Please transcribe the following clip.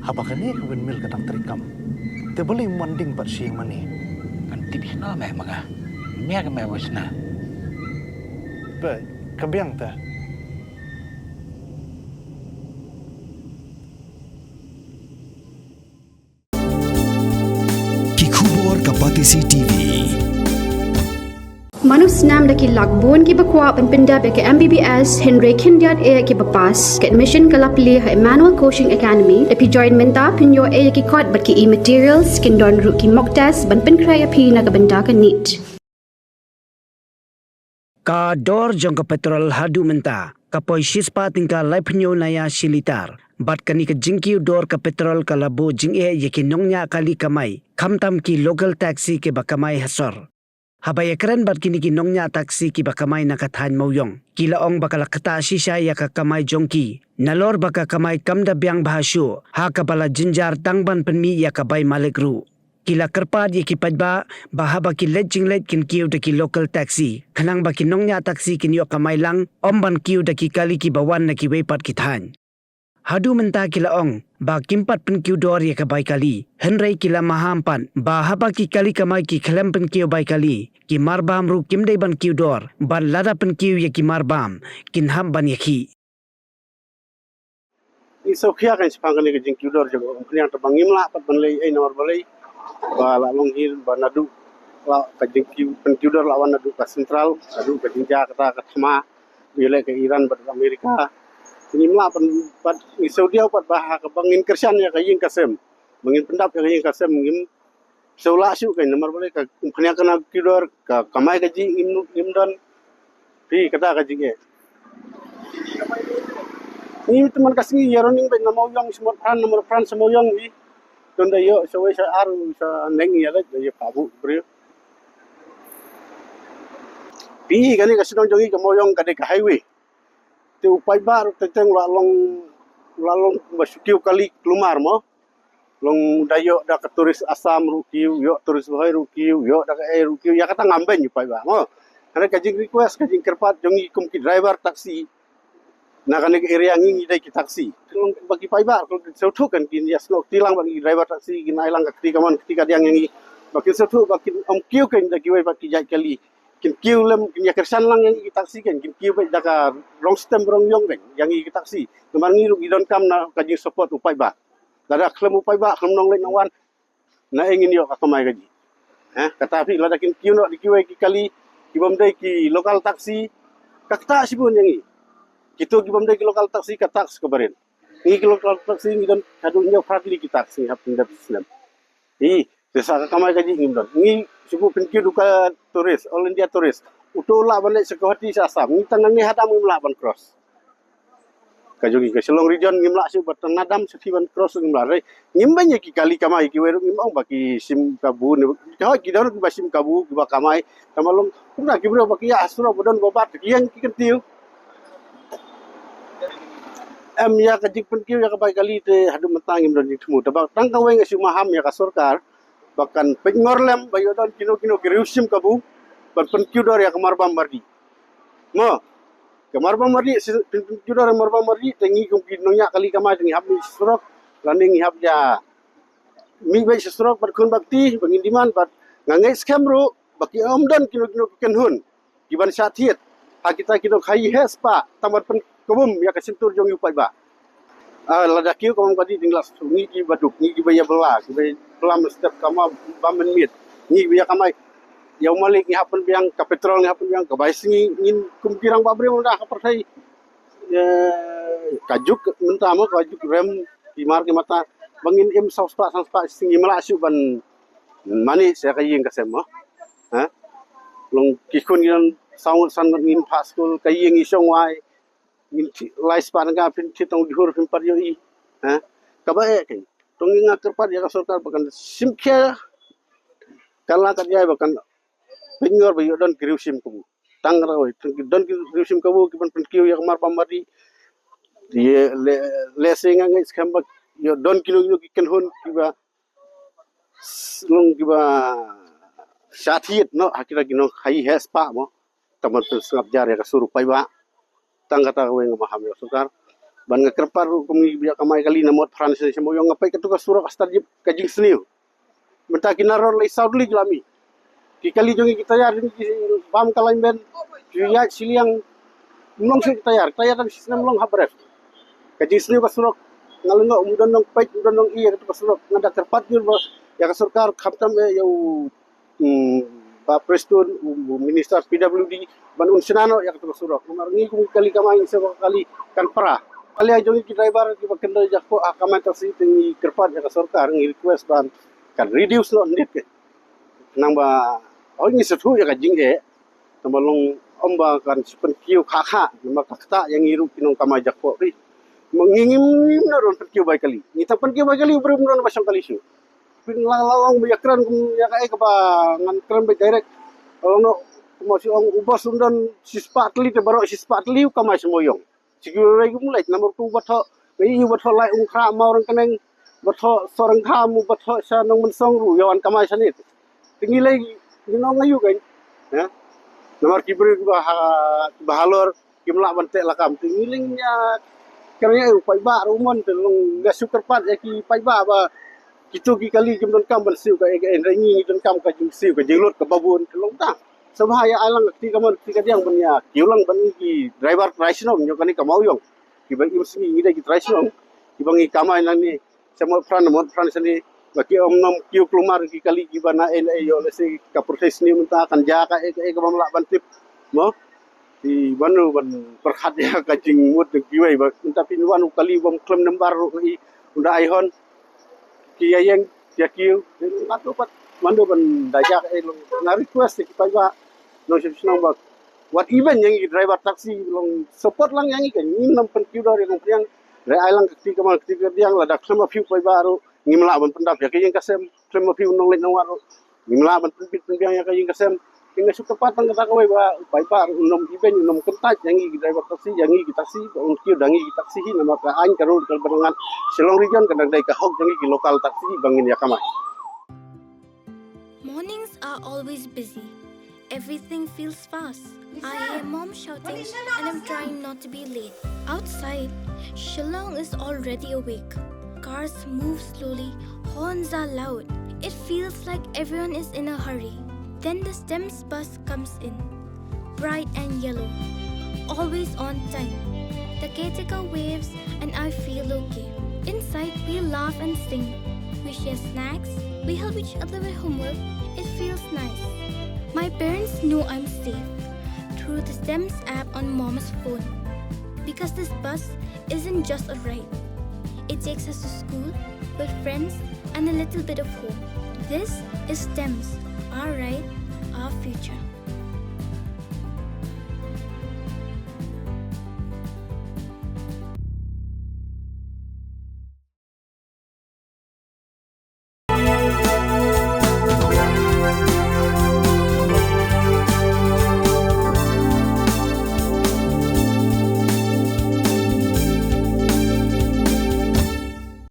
Habakan ni kawin mil kadang terikam. Te boleh manding pat siang mani. Kan tipis na meh mga. Miya ka meh wis na. Ba, kabiang ta. Kikubor Kapatisi TV. Manus nam daki lagbon ki bakwa penpinda ke MBBS Henry Kindiat e ki bapas ke admission kalapli ha Emmanuel Coaching Academy epi join menta pinyo e ki kot bat ki e-materials kin don ru ki mock test ban pen kraya pi na benda ka NEET. Ka dor jong ka petrol hadu menta kapoi shispa tingka lai penyo naya silitar bat kani ka jingkiu dor ka petrol ka labo jing e yeki nongnya kali kamai kamtam ki local taxi ke bakamai hasor. Habaya keren bat kini ki nongnya taksi ki bakamay nakathan mauyong. Kilaong bakala kata sisya ya kakamay jongki. Nalor baka kamay kamda biang bahasyo. Ha kabala jinjar tangban penmi ya kabay malegru. Kila kerpad ya kipadba bahaba ki lejing kin kiu da ki local taxi. Kanang ba ki nongnya taksi kin yo kamay lang omban kiu da ki kali ki bawan na ki wepat kithan. Hadu menta kilaong ba kimpat pen kiu dor ya kabay kali. Henry kila mahampan ba haba ki kali kamay ki khelem pen kiu bay kali. Ki marbam ru kimdai ban kiu dor ban lada pen kiu ya ki marbam kin ham ban yaki. Iso kia kan sepangkan ni kejing kiu dor jago. Yang terbang imla pat ban lay nomor balai. Ba la longhir ba nadu la kejing kiu dor lawan nadu ka sentral, nadu kejing Jakarta ka Thama, wilayah ke Iran bat Amerika. Ini mula pat iso dia pat bah ka bangin kersan ya kajing kasem. Bangin pendap ya kajing kasem ngim seula su kan nomor balai ka punya kana kiu dor ka kamai kajing im don pi kata kajing e. Ni teman kasih yaroning ben namoyong nomor pran semoyong ni. Donda yo so sa aru sa neng ya la yo pabu bro. Pi kani kasih dong jongi kemoyong kade ka highway. Te upai baru teteng lalong basukiu kali kelumar mo. Long dayo da ke turis Asam rukiu, yo turis Bahai rukiu, yo da ke rukiu ya kata ngamben upai ba mo. Karena kajing request kajing kerpat jongi kum ki driver taksi. Nak kena ke area ngi dai ki taksi. Kalau bagi paiba kalau seutu kan kin ya snok tilang bagi driver taksi kin ailang ketika dia ngi bagi seutu bagi om kiu kan da kiwai bagi jai kali. Kin kiu lem kin ya kersan lang yang ki taksi kan kin kiu bai daka wrong stem wrong yong kan yang ki taksi. Kemar ngi ru idon kam na kaji support upai ba. Dada klem upai ba klem nong lek nawan. Na ingin yo ka kamai gaji. Kata api lada kin kiu no di kiwai ki kali ki bom dai ki lokal taksi kakta sibun yang ni. Kita gibam dai lokal taksi ka tax kabarin. Ni lokal taksi ni don kadunya fratli ki taksi hapin da Islam. Desa ka kamai kaji ngim don. Ni suku penkiu duka turis, all India turis. Utola balik sekehati sa Asam. Ni tanang ni hadam ngimla ban cross. Kajungi ke Selong region ngimla su batang nadam seti ban cross ngimla re. Ngimbanya ki kali kamai ki weru ngimong baki sim kabu ni. Kau ki don ki basim kabu ki ba kamai. Kamalong kuna ki bro baki asura bodon bobat ki yang ki kentiu. Ya kajik penkiu ya kabai kali te hadu mentangim don ditemu. Tabak tangkang weng asu maham ya ka sorkar. Bahkan pengorlem bayo don kino kiriusim kabu. Ban penkiu dor ya kamarbam mardi. Mo kamarbam mardi penkiu dor marbam mardi tengi kum kinonya kali kamai tengi hab ni strok landing hab ja. Mi bai strok bat kun bakti pengindiman bat ngangai scam ro baki om don kino kenhun. Giban syatiet. Kita kino khai hes pa tamat pen kabum ya kesentur jong upai ba. Lada kiu kamang padi tinggal sungi ki baduk ni ki baya bela ki baya pelam setiap kama bamen mit ni baya kamai ya malik ni hapen biang ka petrol ni hapen biang ka bai singi ngin kumpirang babre mo da ka pertai kajuk mentama kajuk rem di mar ki mata bangin im sauspa singi mala asu ban mani saya kaying kasem long kikun yang saung sangat ngin paskul kaying isong wai lais pananga pin kitong dihur pin par yoi kabae kan tongi ngakar par ya sorkar bakan simkya kala kadya bakan pingor bayo don kriusim ku tangra oi don kriusim ku kiban pin kiu ya kamar pamari ye lesinga ngai skamba yo don kilo kiken hon kiba long kiba syathiet no hakira kino khai hes pa mo tamat sengap jar ya kasuru pai ba tang kata weng maham ya sukar ban ngakerpar kami biak kamai kali namot France semua yang ngapai ketugas surat astarjib kajing seniu menta kinaror lai saudli gelami ki kali jongi kita yar ni bam kalain ben ya siliang mlong si kita yar dan sistem mlong habref kajing seniu ka surat ngalunga umudan nong pai umudan nong iya ketugas surat ngada terpat ni ya ka sarkar khaptam yau Pak Presiden Minister PWD banun senano ya ketugas surat ngi kali kamai sekali kan para kali aja ni driver ki bakenda jakko akaman tersi tingi kerpat ya sarkar ngi request ban kan reduce no net ke nang ba ni setu ya kajing tambah long omba kan supen kiu kha nama kakta yang ngiru pinong kamai jakko ri mengingim naron perkiu bai kali ni tapan kiu bai kali belum naron basang kali su pin lawang bayakran ya kae ba ngan kran bai direct ono masih ong ubah sundan sispatli te baro sispatli kamai semoyong siguro lagi mulai nomor 2 batho ni batho lai ungkra maurang kaneng batho sorang kamu batho sa nang mensong ru yawan kamai sanit tingi lagi ginong ngayu kan ya nomor kibri bahalor kimla bante lakam tingi lingnya karya pai ba rumon telung gasukar pat ya ki pai ba kitu ki kali kimdon kam balsiu ka rengi don kam ka jingsiu ka jenglot ka babun telung ta sabahaya alang ti kamon ti kadiang banya kiulang bani ki driver traisnom nyo kani kamau yong ki bang imsi ngide ki traisnom ki bangi kamai nang ni sama fran sani baki omnom kiu klumar ki kali ki bana yo lesi ka proses ni munta akan jaka ka mamla bantip mo di banu ban perkhat ya ka jingmut ki wai ba munta pinwan kali bom klem nembar i unda aihon ki yang ya kiu ngatu pat mandu ban dajak na request ki pa ba no senang bak what even yang driver taksi long support lang yang ikan ni nam penkiu dari yang re ailang kti kamal kti yang ladak sama fiu pai baru ngimla ban pendap ya kayeng kasem sama fiu nong let nong waru ngimla ban penpit penbiang ya kayeng kasem hingga suka patang kata kawai ba pai bar nom even nom kentaj yang driver taksi yang taksi on kiu dangi taksi hi nama ka ain karul kal barengan selong region kadang dai ka hok yang lokal taksi bangin ya kamai. Mornings are always busy. Everything feels fast. I hear mom shouting and I'm trying not to be late. Outside, Shillong is already awake. Cars move slowly, horns are loud. It feels like everyone is in a hurry. Then the STEMS bus comes in, bright and yellow, always on time. The caretaker waves and I feel okay. Inside, we laugh and sing. We share snacks, we help each other with homework. It feels nice. My parents know I'm safe through the STEMS app on Mom's phone. Because this bus isn't just a ride. It takes us to school with friends and a little bit of hope. This is STEMS, our ride, our future.